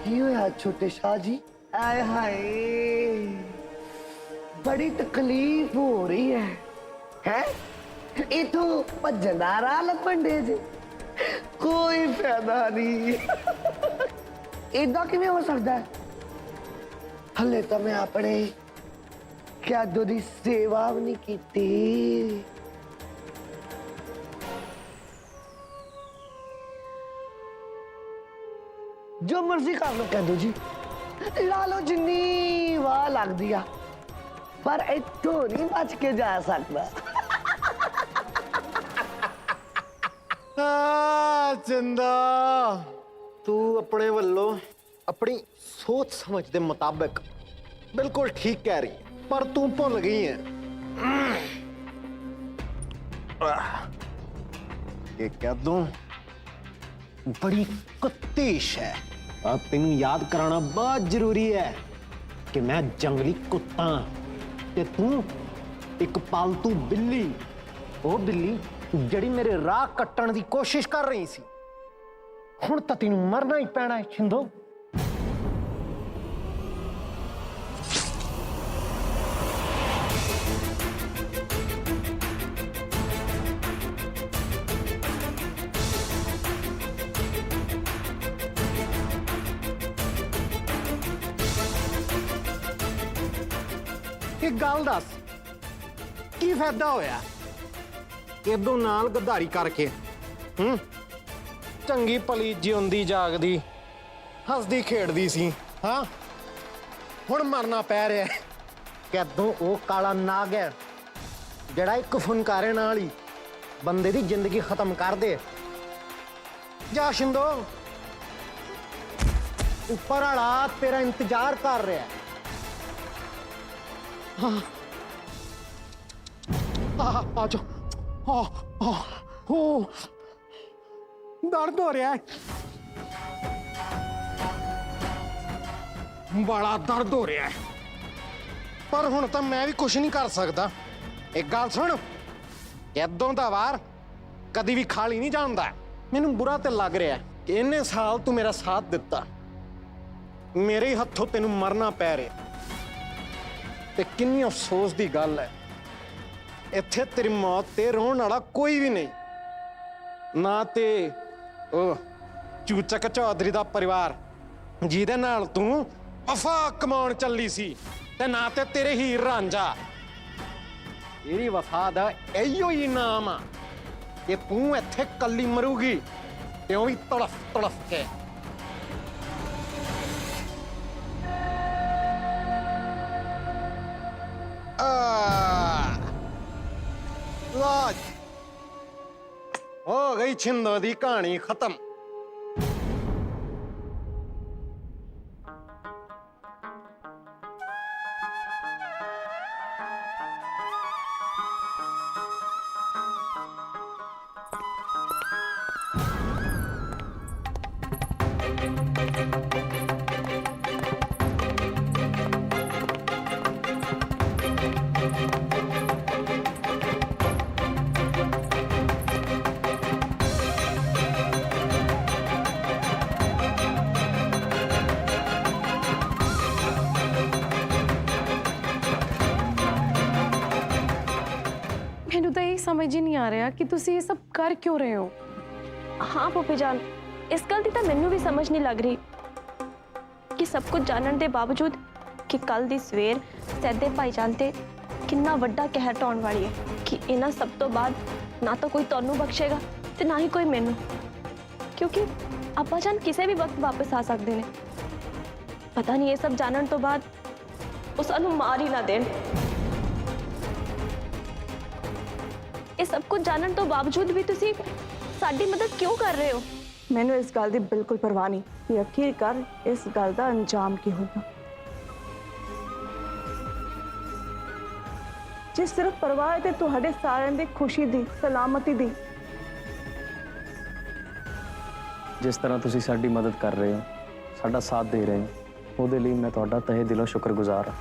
की होया छोटे शाह जी? आय हाय, बड़ी तकलीफ हो रही है? इथों भजन दा राह लभण दे जे, कोई फायदा नहीं। इदा किवें हो सकता है? हले तो मैं अपने कैदों की सेवा भी नहीं की। जो मर्जी कर लो कैदो जी, ला लो जिन्नी वाह लग दिया, पर इथों नहीं बच के जा सकता। जिंदा तू अपने वल्लों अपनी सोच समझ के मुताबिक बिल्कुल ठीक कह रही है, पर तू भुल गई है। ये कह दूं बड़ी कुत्तीश है। अब तेनू याद कराना बहुत जरूरी है कि मैं जंगली कुत्ता ते तू एक पालतू बिल्ली। वो बिल्ली जड़ी मेरे राह कट्टण की कोशिश कर रही सी। हुण तां तैनू मरना ही पैना है छिंदो। एक गल दस, की फायदा होया इदों नाल गद्दारी करके? चंगी भली जिउंदी जागदी हसदी खेड़दी सी, हाँ हुण मरना पै रहा है। कैदों वो काला नाग है जड़ा एक फुनकारे नाल ही बंदे दी जिंदगी खत्म कर दे। जा शिंदो, ऊपर वाला तेरा इंतजार कर रहा है। हाँ आ जाओ। हो दर्द हो रहा है, बड़ा दर्द हो रहा है, पर हुण तां मैं भी कुछ नहीं कर सकता। एक गल सुन, कैदों दा वार कदी भी खाली नहीं जांदा। मैनूं बुरा ते लग रहा है कि इन्ने साल तू मेरा साथ दिता, मेरे हत्थों तेनूं मरना पै रहा। ते किन्नी अफसोस की गल है, इत्थे तेरी मौत ते रोण वाला कोई भी नहीं, ना ते ओ चूचक चौधरी दा परिवार जिहदे नाल तू वफा कमाउण चली सी, ते ना ते तेरे हीर रांझा। तेरी वफा दा इहो ही नाम आ कि तू इत्थे कल्ली मरूगी, ते ओह भी तड़फ तड़फ के। हो गई छिंदो दी कहानी खत्म। मैनू तो यही समझ ही नहीं आ रहा कि तुसी ये सब कर क्यों रहे हो। हाँ भूपी जान, इस गल की तो मैनू भी समझ नहीं लग रही कि सब कुछ जानने के बावजूद कि कल दी सवेर सैदे भाईजान ते कितना वड्डा कहर ढाउण वाली है कि इन्हां सब तो बाद ना तो कोई तुहानू बख्शेगा ते ना ही कोई मैनू, क्योंकि अब्बा जान किसी भी वक्त वापस आ सकते हैं। पता नहीं ये सब जानने तो बाद वो सानू मार ही ना देन। ये सब कुछ जानने तो बावजूद भी तुसी साडी मदद क्यों कर रहे हो? मैनू इस गल की बिल्कुल परवाह नहीं कि आखिरकार इस गल का अंजाम की होगा। जिस सिर्फ परवाह है तुहाडे सारिਆਂ ਦੀ खुशी दी सलामती दी। जिस तरह तुसी साडी मदद कर रहे हो, साडा साथ दे रहे हो, ਉਹਦੇ ਲਈ मैं ਤੁਹਾਡਾ तहे दिलों शुक्रगुजार हाँ।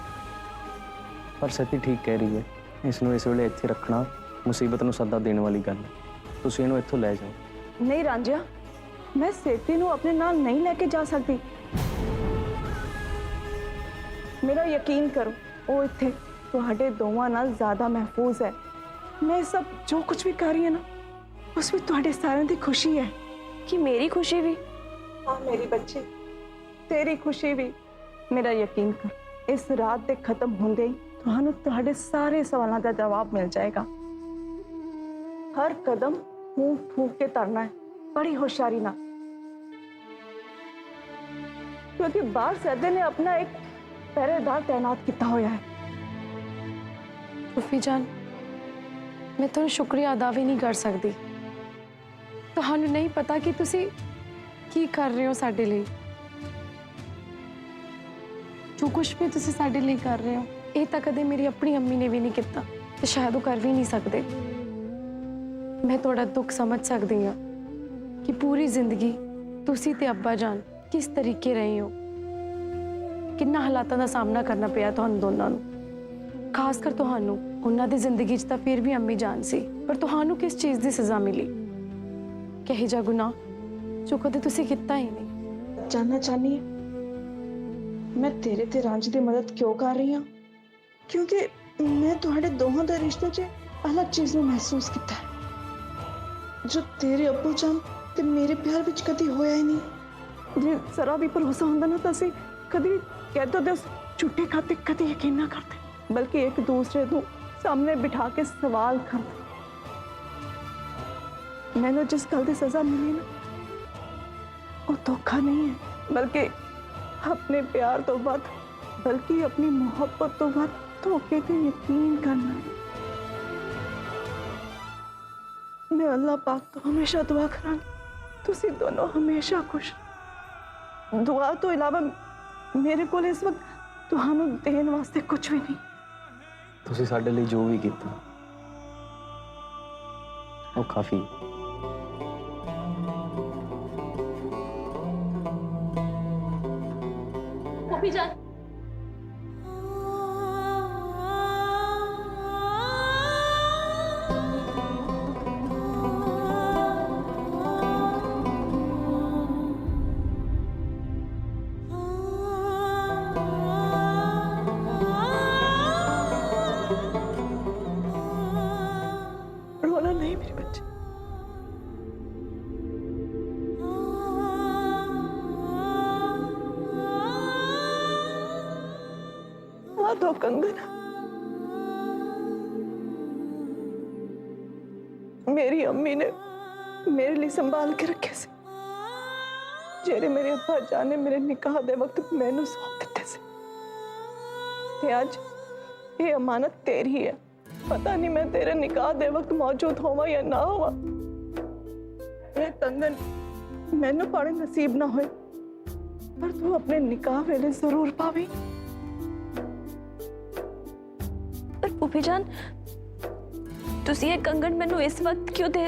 पर सती ठीक कह रही है, इसनों इस वेले ਇੱਥੇ ਰੱਖਣਾ मुसीबत ਨੂੰ सदा देने वाली गल है। तुसी ਇਹਨੂੰ ਇੱਥੋਂ ਲੈ जाओ। नहीं रांझिया, मैं सेती नूं अपने नाल नहीं लेके जा सकती। मेरा यकीन करो वो इत्थे तुहाडे दोवां नाल ज़्यादा महफूज है। मैं सब जो कुछ भी कर रही है ना उस ਵਿੱਚ ਤੁਹਾਡੇ ਸਾਰਿਆਂ ਦੀ ਖੁਸ਼ੀ ਹੈ। कि मेरी खुशी भी? हाँ मेरी बच्ची, तेरी खुशी भी। मेरा यकीन कर, इस रात ਦੇ ਖਤਮ ਹੁੰਦੇ ਹੀ ਤੁਹਾਨੂੰ ਤੁਹਾਡੇ ਸਾਰੇ ਸਵਾਲਾਂ ਦਾ ਜਵਾਬ ਮਿਲ ਜਾਏਗਾ। हर कदम फूंक फूंक के तरना है, बड़ी होशियारी ना, क्योंकि बाहर सैदे ने अपना एक पहरेदार तैनात किया होया है। फूफी जान, मैं तुहानू शुक्रिया अदा भी नहीं कर सकती। तुहानू नहीं पता कि तुसी की कर रहे हो साडे लिए। जो कुछ भी तुसी साडे लिए कर रहे हो ये तो कदे मेरी अपनी अम्मी ने भी नहीं किया ते शायद वो कर भी नहीं सकते। मैं थोड़ा दुख समझ सकती हाँ कि पूरी जिंदगी तुसी ते अब्बा जान किस तरीके रहे हो, किन्ना हालातों का सामना करना पिया तुहानू दोनों नू। खासकर तुहानू उन्हां दी जिंदगी च तां फिर भी अम्मी जान सी, पर तुहानू किस चीज़ की सज़ा मिली? कही जा गुनाह जो कदे तुसी किता ही नहीं। जानना चाहनी है मैं तेरे ते रांझ की मदद क्यों कर रही हूँ? क्योंकि मैं तुहाडे दोहां दे रिश्ते च अलग चीज़ नू महसूस किया है जो तेरे अब्बू जान ते मेरे प्यार विच कदी होया ही नहीं। जे जरा भी भरोसा होंदा ना तो असीं कदी भी कह दो दे झूठे खाते कदी यकीन ना करते, बल्कि एक दूसरे को सामने बिठा के सवाल करते। मैंने जिस गल की सजा मिली ना वो धोखा नहीं है, बल्कि अपने प्यार तो वध, बल्कि अपनी मोहब्बत तो वध धोखे पे यकीन करना है। मैं अल्लाह पाक तो हमेशा दुआ करांगी तुसी दोनों हमेशा खुश। दुआ तो इलावा मेरे को इस वक्त तुहानू देन वास्ते कुछ भी नहीं। ਤੁਸੀਂ ਸਾਡੇ ਲਈ ਜੋ ਵੀ ਕੀਤਾ ਉਹ ਕਾਫੀ। फूफी जान, रोना नहीं मेरे बच्चे। आ दो कंगन मेरी अम्मी ने मेरे लिए संभाल के रखे से, जेरे मेरे अब्बा जान ने मेरे निकाह दे वक्त मैनू सौंप दिते से। ते आज ये अमानत तेरी है। पता नहीं मैं तेरे निकाह दे वक्त मौजूद होवा या ना होवा। ये कंगन मैनू पाने नसीब ना होए, पर तू अपने निकाह वेले जरूर पावी। पर फूफी जान तुसी ये कंगन मैनू इस वक्त क्यों दे?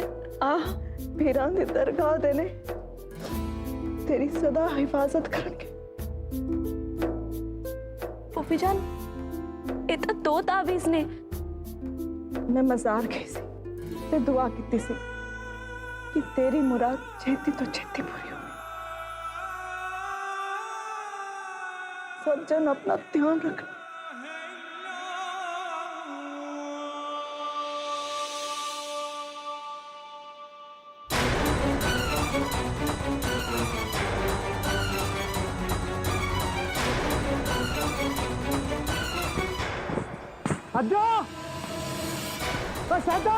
पीरां दी दरगाह दे ने तेरी सदा हिफाजत करनगे। फूफी जान ये तो दो तावीज़ ने। मैं मज़ार गई सी ते दुआ की सी कि तेरी मुराद छेती तो छेती पूरी हो। सब जन अपना ध्यान रखना। अज्जो ओ सैदा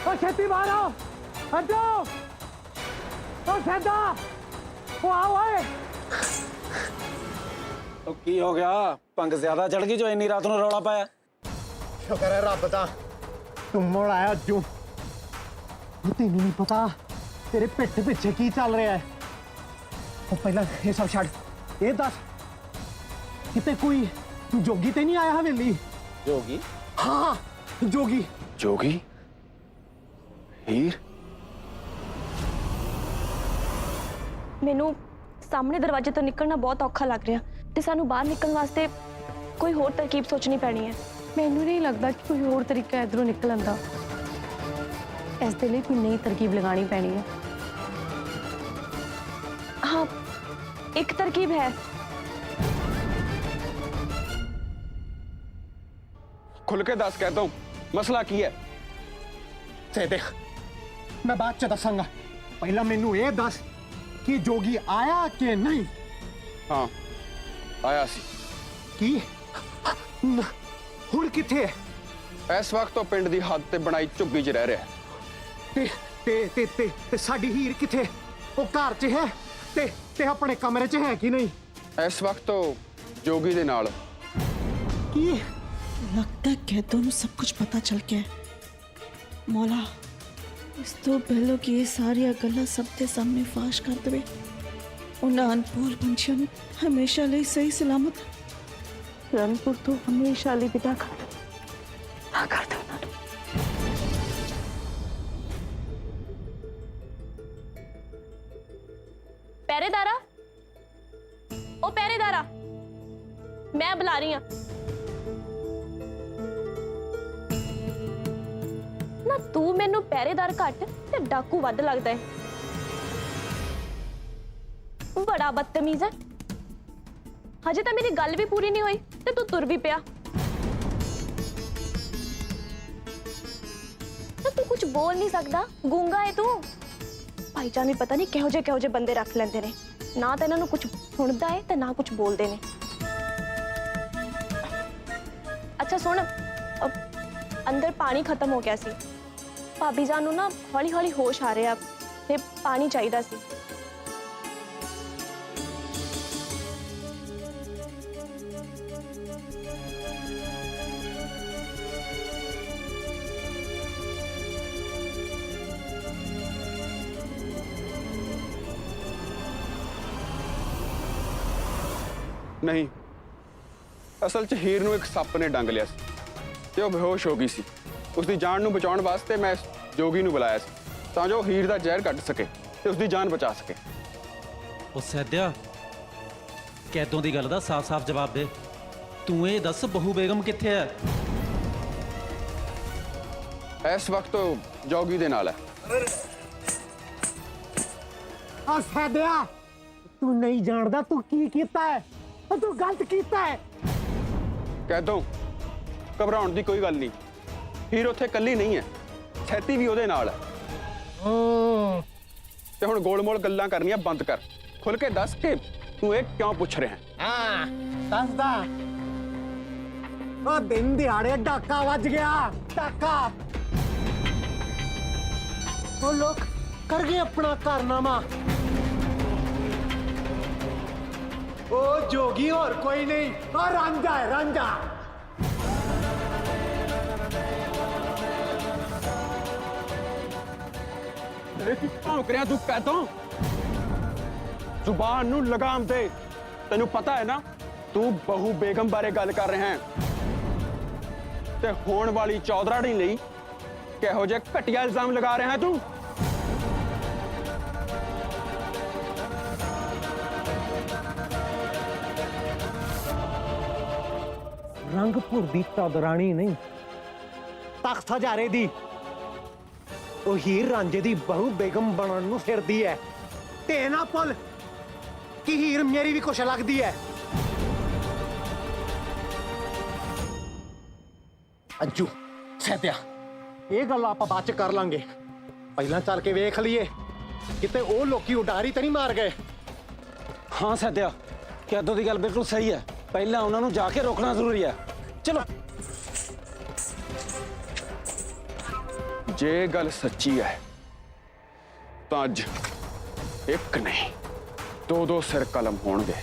ओ छेती मारो अज्जो ओ सैदा ओ आओ ओए। ਉਹ ਕੀ ਹੋ ਗਿਆ? ਭੰਗ ਜ਼ਿਆਦਾ ਚੜ ਗਈ ਜੋ ਇੰਨੀ ਰਾਤ ਨੂੰ ਰੌਲਾ ਪਾਇਆ? शुक्र है रब दा तू मुड़ आया अज्जू। तेन नहीं पता तेरे पिठ पिछे की चल रहा है। ਉਹ ਪਹਿਲਾਂ ਇਹ ਸਭ ਛੱਡ, ਇਹ ਦੱਸ ਕਿਤੇ ਕੋਈ जोगी ते नहीं आया हवेली? जोगी? हाँ जोगी। जोगी? हीर? मैनू सामने दरवाजे तो निकलना बहुत औखा लग रहा ते सानू बाहर निकलने वास्ते कोई होर तरकीब सोचनी पैनी है। मैनू नहीं लगता कि कोई होर तरीका इधरों निकलन दा। इस दे लई कोई नई तरकीब लगानी पैनी है। हाँ एक तरकीब है। खुल के दस कहता हूँ मसला की है। ਸੇ ਦੇਖ ਮੈਂ ਬਾਅਦ ਚ ਦੱਸਾਂਗਾ, ਪਹਿਲਾਂ ਮੈਨੂੰ ਇਹ ਦੱਸ ਕਿ ਜੋਗੀ ਆਇਆ ਕਿ ਨਹੀਂ। हाँ आया सी। ਕੀ ਹੁਣ ਕਿੱਥੇ ਹੈ? इस वक्त तो पिंड दी हद ते बनाई झुग्गी च रह रहा है। ਤੇ ਸਾਡੀ ਹੀਰ ਕਿੱਥੇ? ਉਹ ਘਰ 'ਚ ਹੈ ਤੇ ਆਪਣੇ ਕਮਰੇ 'ਚ ਹੈ ਕਿ ਨਹੀਂ? इस वक्त तो जोगी दे नाल। ਕੀ लगता है कैदों ਨੂੰ सब कुछ पता चल गया है। मौला इस तो पहले कि ये सारिया गल्लां सब दे सामने फाश कर देवे, उन्हां अनभोल पंछियों ਨੂੰ हमेशा ਲਈ सही सलामत रनपुर तो हमेशा ਲਈ विदा कर दो ਉਹਨਾਂ ਨੂੰ। पहरेदारा, ओ पहरेदारा, मैं बुला रही हूं ना। तू मैनू पहरेदार घट ते डाकू वध लगदा है। बड़ा बदतमीज है। हजे तो मेरी गल भी पूरी नहीं हुई ते तू तुर भी पिया। तू कुछ बोल नहीं सकता, गूंगा है तू। भाईजान भी पता नहीं किहो जे बंदे रख लेंदे ने, ना तो इन्हां नूं कुछ सुणदा है ते ना कुछ बोलदे ने। अच्छा सुन, अब अंदर पानी खत्म हो गया सी। भाभी जान नूं ना हौली हौली होश आ रहा ते पानी चाहिदा सी। नहीं, असल च हीर नूं एक सप ने डंग लिया सी ते ओह बेहोश हो गई सी। उसकी जान नूं बचाउण वास्ते मैं इस जोगी नूं बुलाया सी तां जो हीर दा जहर कढ सके ते उसकी जान बचा सके। ਉਹ ਸੈਦਿਆ ਕੈਦੋਂ ਦੀ ਗੱਲ ਦਾ ਸਾਫ਼-ਸਾਫ਼ ਜਵਾਬ ਦੇ। ਤੂੰ ਇਹ ਦੱਸ ਬਹੂ ਬੇਗਮ ਕਿੱਥੇ ਹੈ? इस वक्त तो जोगी दे नाल है। ਆ ਸਾਡਿਆ ਤੂੰ ਨਹੀਂ ਜਾਣਦਾ ਤੂੰ ਕੀ ਕੀਤਾ ਹੈ, ਤੂੰ ਗਲਤ ਕੀਤਾ ਹੈ। कह दो घबराउण दी कोई गल नहीं, हीर उत्थे कल्ली नहीं है, सैती भी ओहदे नाल है। ते हुण गोल-मोल गल्लां करनियां बंद कर, खुल के दस के तू ये क्यों पूछ रहे हैं? ਹਾਂ ਦੱਸਦਾ। ਉਹ ਦਿਨ ਦਿਹਾੜੇ ਡਾਕਾ ਵੱਜ ਗਿਆ, ਡਾਕਾ। ਉਹ ਲੋਕ ਕਰ ਗਏ ਆਪਣਾ ਕਾਰਨਾਮਾ। ਉਹ ਜੋਗੀ ਹੋਰ ਕੋਈ ਨਹੀਂ, ਉਹ ਰਾਂਝਾ ਹੈ ਰਾਂਝਾ। भौंक रहा तू कहता जुबान नू लगाम दे। तेनू पता है ना तू बहू बेगम बारे गल कर रहे हैं ते होण वाली चौधराणी लई किहो जे घटिया इल्जाम लगा रहे हैं तू। ਰੰਗਪੁਰ ਦੀ ਚੌਧਰਾਣੀ ਨਹੀਂ, ਤਖਤ ਹਜ਼ਾਰੇ ਦੀ ਉਹ ਹੀਰ ਰਾਂਝੇ ਦੀ ਬਹੂ ਬੇਗਮ ਬਣਨ ਨੂੰ ਫਿਰਦੀ ਹੈ। ਤੇ ਨਾ ਭੁੱਲ ਕਿ ਹੀਰ ਮੇਰੀ ਵੀ ਕੁਛ ਲੱਗਦੀ ਹੈ। ਅੰਜੂ ਸੈਦਿਆ ਇਹ ਗੱਲ ਆਪਾਂ ਬਾਅਦ ਚ ਕਰ ਲਾਂਗੇ, ਪਹਿਲਾਂ ਚੱਲ ਕੇ ਵੇਖ ਲਈਏ ਕਿਤੇ ਉਹ ਲੋਕੀ ਉਡਾਰੀ ਤਾਂ ਨਹੀਂ ਮਾਰ ਗਏ। ਹਾਂ ਸੈਦਿਆ ਕੈਦੋਂ ਦੀ ਗੱਲ ਬਿਲਕੁਲ ਸਹੀ ਹੈ। ਪਹਿਲਾਂ ਉਹਨਾਂ ਨੂੰ ਜਾ ਕੇ ਰੋਕਣਾ ਜ਼ਰੂਰੀ ਹੈ। ਚਲੋ। जे गल सच्ची है तो अज एक नहीं दो सिर कलम होणगे,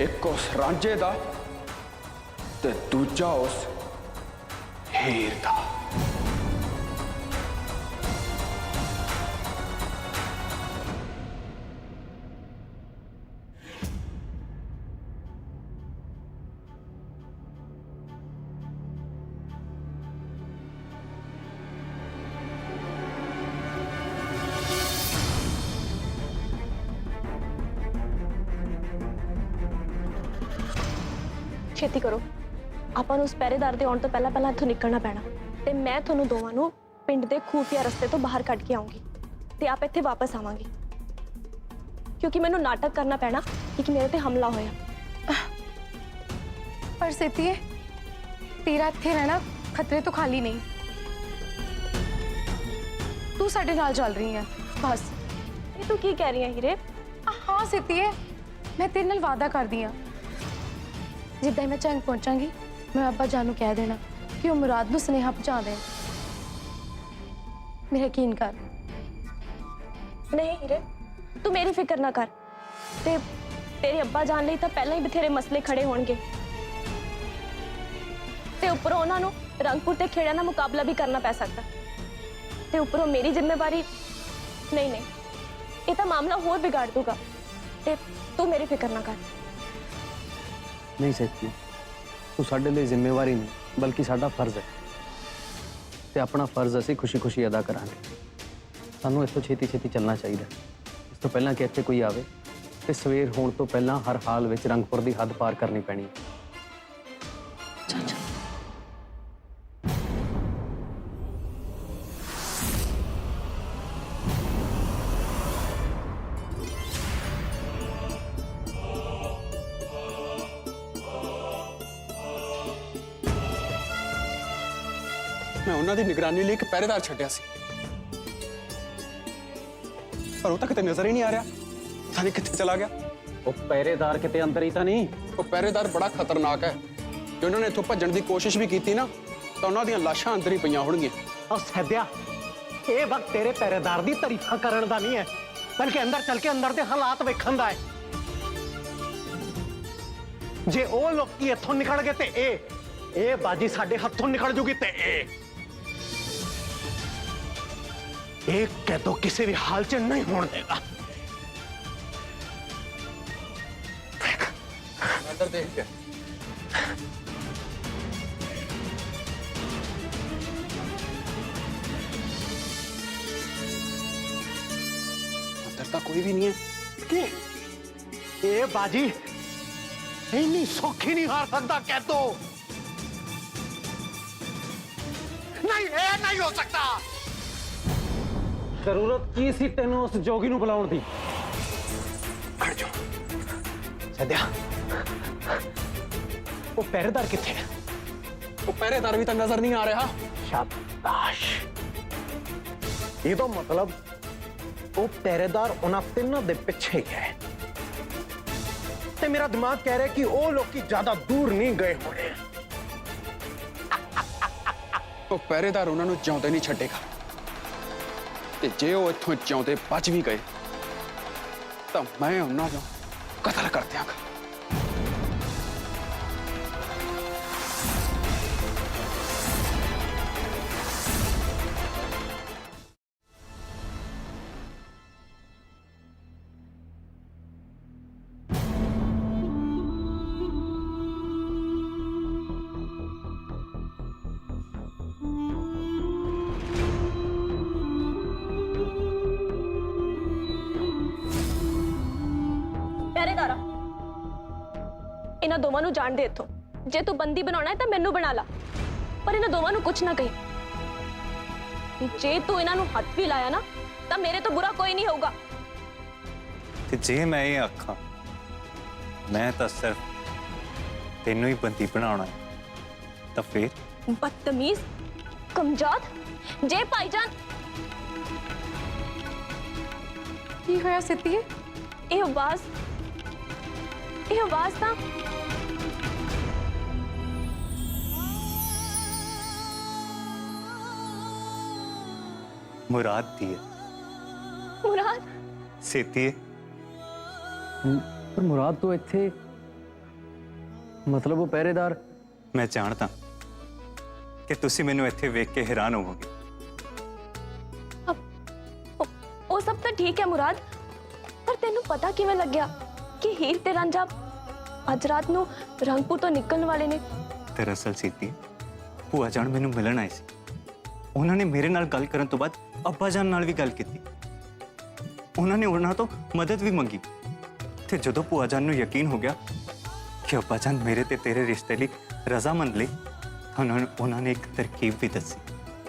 एक उस रांझे दा ते दूजा उस हीर दा। ਛੇਤੀ ਕਰੋ, ਆਪਾਂ ਨੂੰ ਉਸ ਪਹਿਰੇਦਾਰ ਦੇ ਆਉਣ ਤੋਂ ਪਹਿਲਾਂ ਇੱਥੋਂ ਨਿਕਲਣਾ ਪੈਣਾ ਤੇ ਮੈਂ ਤੁਹਾਨੂੰ ਦੋਵਾਂ ਨੂੰ ਪਿੰਡ ਦੇ ਖੂਫੀਆ ਰਸਤੇ ਤੋਂ ਬਾਹਰ ਕੱਢ ਕੇ ਆਉਂਗੀ ਤੇ ਆਪ ਇੱਥੇ ਵਾਪਸ ਆਵਾਂਗੀ, ਕਿਉਂਕਿ ਮੈਨੂੰ ਨਾਟਕ ਕਰਨਾ ਪੈਣਾ ਕਿ ਮੇਰੇ ਤੇ ਹਮਲਾ ਹੋਇਆ। पर सेतिए तेरा इत्थे रहना खतरे तो खाली नहीं। तू साडे नाल चल रही है बस। ये तू की कह रही है हीरे? हाँ सीतीए, मैं तेरे नाल वादा करदी हाँ, जिद्दां ही मैं झंग पहुंचांगी मैं अब्बा जान नूं कह देना कि वो मुराद नूं सुनेहा पहुंचा दे। मेरा यकीन कर। नहीं हीरे, तू मेरी फिक्र ना कर। ते तेरे अब्बा जान लई तां पहलां ही बथेरे मसले खड़े होणगे ते उपरों उन्हां नूं रंगपुर ते खेड़ा नाल मुकाबला भी करना पै सकदा ते उपरों मेरी जिम्मेवारी। नहीं नहीं, ये तां मामला होर बिगाड़ दूगा ते तू मेरी फिक्र ना कर। नहीं सैती, तू साडे लिए जिम्मेवारी नहीं बल्कि साडा फर्ज है ते अपना फर्ज असीं खुशी खुशी अदा करांगे। सानू इत्थों छेती छेती चलना चाहिए। इस तो पहला कि इत्थे कोई आवे ते सवेर होण तो पहला हर हाल विच रंगपुर दी हद पार करनी पैनी है। चल चल। ਮੈਂ ਉਹਨਾਂ ਦੀ ਨਿਗਰਾਨੀ ਲਈ ਇੱਕ ਪਹਿਰੇਦਾਰ ਛੱਡਿਆ ਸੀ, ਪਰ ਉਹ ਤਾਂ ਕਿਤੇ ਨਜ਼ਰ ਹੀ ਨਹੀਂ ਆ ਰਿਹਾ। ਪਤਾ ਨਹੀਂ ਕਿੱਥੇ ਚਲਾ ਗਿਆ। ਉਹ ਪਹਿਰੇਦਾਰ ਕਿਤੇ ਅੰਦਰ ਹੀ ਤਾਂ ਨਹੀਂ? ਉਹ ਪਹਿਰੇਦਾਰ ਬੜਾ ਖਤਰਨਾਕ ਹੈ। ਜੇ ਉਹਨਾਂ ਨੇ ਇੱਥੋਂ ਭੱਜਣ ਦੀ ਕੋਸ਼ਿਸ਼ ਵੀ ਕੀਤੀ ਨਾ ਤਾਂ ਉਹਨਾਂ ਦੀਆਂ ਲਾਸ਼ਾਂ ਅੰਦਰ ਹੀ ਪਈਆਂ ਹੋਣਗੀਆਂ। और सैद्या, ये वक्त तेरे पहरेदार दी तारीफा करन दा नहीं है, बल्कि अंदर चल के अंदर दे हालात वेखण दा है। जे ओ लोकी इत्थों निकल गए ते ए बाजी साडे हत्थों निकल जूगी ते एक कह तो किसी भी हाल च नहीं होने देगा। अंदर देख के अंदर तो कोई भी नहीं है। कि ए बाजी इन्नी सौखी नहीं हार सकता कह तो। नहीं, ए नहीं हो सकता। ਜ਼ਰੂਰਤ ਕੀ ਸੀ ਤੈਨੂੰ ਉਸ ਜੋਗੀ ਨੂੰ ਬੁਲਾਉਣ ਦੀ? खड़ जाओ सद्या, वो पहरेदार किथे है? वो पहरेदार भी तो नजर नहीं आ रहा। शाबाश। ये तो मतलब वो पहरेदार उन्हां तिन्हां दे पिछे ही है ते मेरा दिमाग कह रहा है कि वो लोग ज्यादा दूर नहीं गए होने। वो पहरेदार उन्होंने जिउंदे नहीं छड्डेगा ते जे वो इत्थों जिउंदे बच भी गए तो मैं उन्होंने कतल कर दियांगा। ਪਹਿਰੇਦਾਰਾ, ਇਹਨਾਂ ਦੋਵਾਂ ਨੂੰ ਜਾਣ ਦੇ ਇੱਥੋਂ। ਜੇ ਤੂੰ ਬੰਦੀ ਬਣਾਉਣਾ ਹੈ ਤਾਂ ਮੈਨੂੰ ਬਣਾ ਲਾ, ਪਰ ਇਹਨਾਂ ਦੋਵਾਂ ਨੂੰ ਕੁਝ ਨਾ ਕਹੀਂ। ਜੇ ਤੂੰ ਇਹਨਾਂ ਨੂੰ ਹੱਥ ਵੀ ਲਾਇਆ ਨਾ ਤਾਂ ਮੇਰੇ ਤੋਂ ਬੁਰਾ ਕੋਈ ਨਹੀਂ ਹੋਊਗਾ। ਤੇ ਜੇ ਮੈਂ ਇਹ ਆਖਾਂ ਮੈਂ ਤਾਂ ਸਿਰਫ ਤੈਨੂੰ ਹੀ ਬੰਦੀ ਬਣਾਉਣਾ ਤਾਂ ਫਿਰ? ਬਦਤਮੀਜ਼, ਕਮਜ਼ਾਦ। ਜੇ ਭਾਈਜਾਨ की होया सीतीए? ਇਹ ਆਵਾਜ਼ ਤਾਂ ਮੁਰਾਦ ਦੀ ਹੈ। ਮੁਰਾਦ? ਸੇਤੀਏ, पर मुराद तो इत्थे मतलब वो पहरेदार। ਮੈਂ ਜਾਣਦਾ ਕਿ ਤੁਸੀਂ ਮੈਨੂੰ ਇੱਥੇ ਵੇਖ ਕੇ ਹੈਰਾਨ ਹੋਵੋਗੇ। ਉਹ ਸਭ ਤਾਂ ਠੀਕ ਹੈ ਮੁਰਾਦ, ਪਰ ਤੈਨੂੰ ਪਤਾ ਕਿਵੇਂ ਲੱਗਿਆ ਕਿ ਹੀਰ ਤੇ ਰਾਂਝਾ ਅੱਜ ਰਾਤ ਨੂੰ ਰੰਗਪੁਰ ਤੋਂ ਨਿਕਲਣ ਵਾਲੇ ਨੇ? ਦਰਅਸਲ ਸੀਤੀ, ਭੂਆ ਜਾਨ ਮੈਨੂੰ ਮਿਲਣ ਆਏ ਸੀ। ਉਹਨਾਂ ਨੇ ਮੇਰੇ ਨਾਲ ਗੱਲ ਕਰਨ ਤੋਂ ਬਾਅਦ ਅੱਬਾ ਜਾਨ ਨਾਲ ਵੀ ਗੱਲ ਕੀਤੀ। ਉਹਨਾਂ ਨੇ ਉਹਨਾਂ ਤੋਂ ਮਦਦ ਵੀ ਮੰਗੀ ਤੇ ਜਦੋਂ ਭੂਆ ਜਾਨ ਨੂੰ ਯਕੀਨ ਹੋ ਗਿਆ ਕਿ ਅੱਬਾ ਜਾਨ ਮੇਰੇ ਤੇ ਤੇਰੇ ਰਿਸ਼ਤੇ ਲਈ ਰਜ਼ਾਮੰਦ ਲਈ, ਉਹਨਾਂ ਨੇ ਇੱਕ ਤਰਕੀਬ ਵੀ ਦੱਸੀ।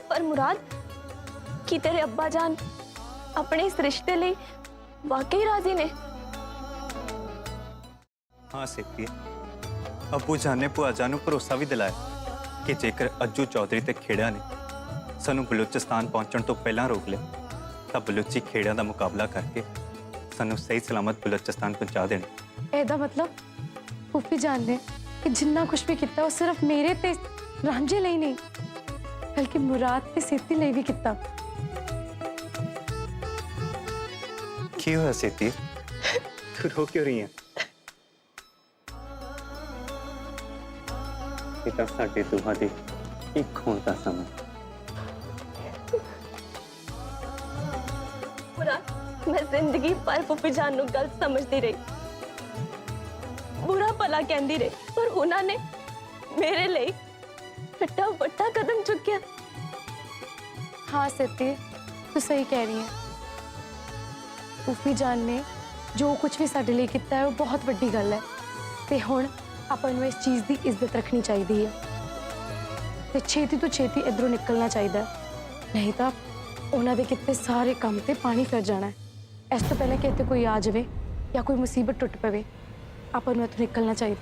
ਪਰ ਮੁਰਾਦ, ਕੀ ਤੇਰੇ ਅੱਬਾ ਜਾਨ ਆਪਣੇ ਇਸ ਰਿਸ਼ਤੇ ਲਈ ਵਾਕਈ ਰਾਜ਼ੀ ਨੇ? हाँ सीती, अबू जान ने भूआ जान को भरोसा भी दिलाया ਕਿ ਜੇਕਰ ਅੱਜੂ ਚੌਧਰੀ ਤੇ ਖੇੜਿਆਂ ਨੇ ਸਾਨੂੰ ਬਲੂਚਿਸਤਾਨ ਪਹੁੰਚਣ ਤੋਂ ਪਹਿਲਾਂ ਰੋਕ ਲਿਆ ਤਾਂ ਬਲੂਚੀ ਖੇੜਿਆਂ ਦਾ ਮੁਕਾਬਲਾ ਕਰਕੇ ਸਾਨੂੰ ਸਹੀ ਸਲਾਮਤ ਬਲੂਚਿਸਤਾਨ ਪਹੁੰਚਾ ਦੇਣ। ਇਹਦਾ ਮਤਲਬ ਫੁੱਫੀ ਜਾਨ ਨੇ ਕਿ ਜਿੰਨਾ ਕੁਝ ਵੀ ਕੀਤਾ ਉਹ ਸਿਰਫ ਮੇਰੇ ਤੇ ਰਾਂਝੇ ਲਈ ਨਹੀਂ ਬਲਕਿ ਮੁਰਾਦ ਤੇ ਸੇਤੀ ਲਈ ਵੀ ਕੀਤਾ। ਕੀ ਹੋਇਆ ਸੇਤੀ, ਤੂੰ ਰੋ ਕਿਉਂ ਰਹੀ ਹੈ? ਇਹ ਤਾਂ ਸਾਡੇ ਦੋਹਾਂ ਦੇ ਇੱਕ ਹੋਣ ਦਾ ਸਮਾਂ। मैं जिंदगी भर फुफी जान नू गलत समझती रही, बुरा भला कहती रही, पर उन्होंने मेरे लिए एडा वड्डा कदम चुकिया। हाँ सत्य, तू सही कह रही है। फुफी जान ने जो कुछ भी साडे लिए किया है वो बहुत वड्डी गल है ते हुण आपां नूं इस चीज़ की इज्जत रखनी चाहिए है ते छेती तो छेती इधरों निकलना चाहिए, नहीं तो उन्हां दे किते सारे काम ते पानी फिर जाना है। इस तो पहले कि इत्थे कोई आ जाए या कोई मुसीबत टुट पवे, आपां नूं इत्थों निकलना चाहिए।